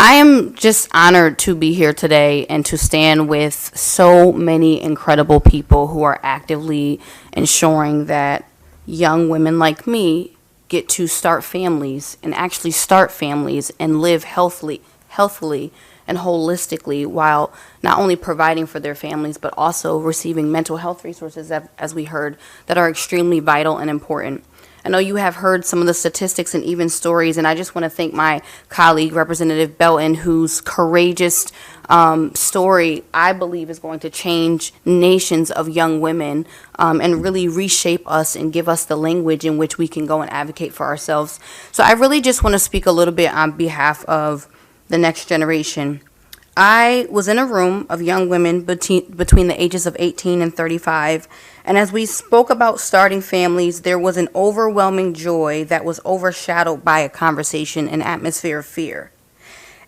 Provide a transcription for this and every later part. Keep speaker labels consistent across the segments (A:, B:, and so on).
A: I am just honored to be here today and to stand with so many incredible people who are actively ensuring that young women like me get to start families and actually start families and live healthily and holistically while not only providing for their families but also receiving mental health resources, as we heard, that are extremely vital and important. I know you have heard some of the statistics and even stories, and I just want to thank my colleague, Representative Belton, whose courageous story I believe is going to change nations of young women and really reshape us and give us the language in which we can go and advocate for ourselves. So I really just want to speak a little bit on behalf of the next generation. I was in a room of young women between the ages of 18 and 35, and as we spoke about starting families, there was an overwhelming joy that was overshadowed by a conversation, an atmosphere of fear.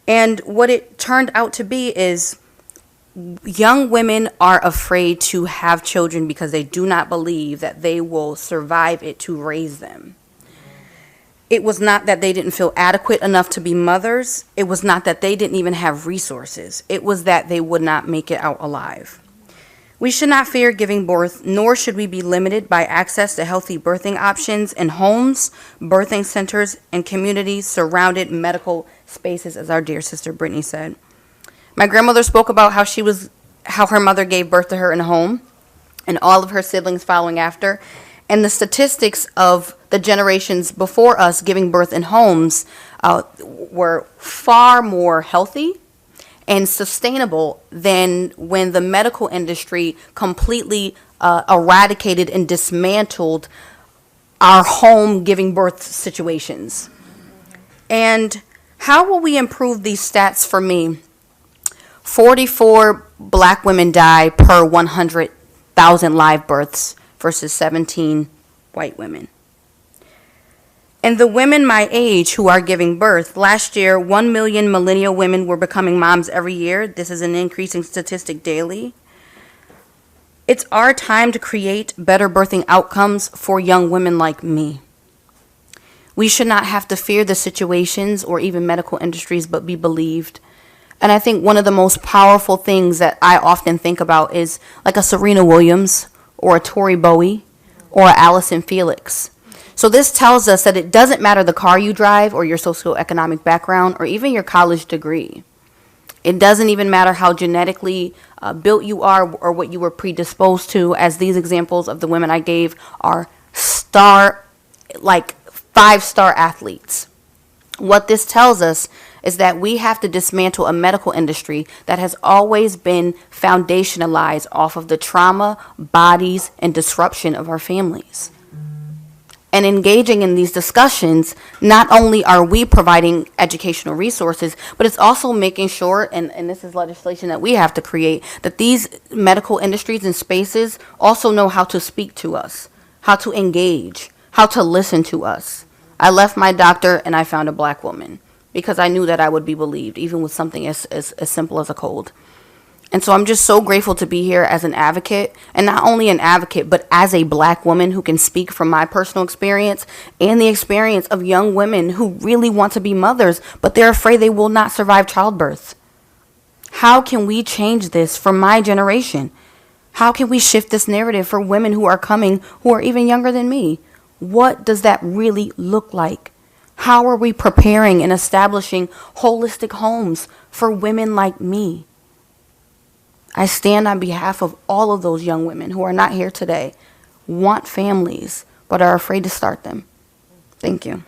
A: And what it turned out to be is young women are afraid to have children because they do not believe that they will survive it to raise them. It was not that they didn't feel adequate enough to be mothers. It was not that they didn't even have resources. It was that they would not make it out alive. We should not fear giving birth, nor should we be limited by access to healthy birthing options in homes, birthing centers, and communities surrounded medical spaces, as our dear sister Brittany said. My grandmother spoke about how her mother gave birth to her in a home, and all of her siblings following after. And the statistics of the generations before us giving birth in homes were far more healthy and sustainable than when the medical industry completely eradicated and dismantled our home giving birth situations. And how will we improve these stats for me? 44 black women die per 100,000 live births versus 17 white women. And the women my age who are giving birth, last year 1 million millennial women were becoming moms every year. This is an increasing statistic daily. It's our time to create better birthing outcomes for young women like me. We should not have to fear the situations or even medical industries, but be believed. And I think one of the most powerful things that I often think about is like a Serena Williams or a Tori Bowie or a Allison Felix. So this tells us that it doesn't matter the car you drive or your socioeconomic background or even your college degree. It doesn't even matter how genetically built you are or what you were predisposed to, as these examples of the women I gave are five-star athletes. What this tells us is that we have to dismantle a medical industry that has always been foundationalized off of the trauma, bodies, and disruption of our families. And engaging in these discussions, not only are we providing educational resources, but it's also making sure, and this is legislation that we have to create, that these medical industries and spaces also know how to speak to us, how to engage, how to listen to us. I left my doctor and I found a black woman, because I knew that I would be believed, even with something as simple as a cold. And so I'm just so grateful to be here as an advocate, and not only an advocate, but as a black woman who can speak from my personal experience and the experience of young women who really want to be mothers, but they're afraid they will not survive childbirth. How can we change this for my generation? How can we shift this narrative for women who are coming, who are even younger than me? What does that really look like? How are we preparing and establishing holistic homes for women like me? I stand on behalf of all of those young women who are not here today, want families, but are afraid to start them. Thank you.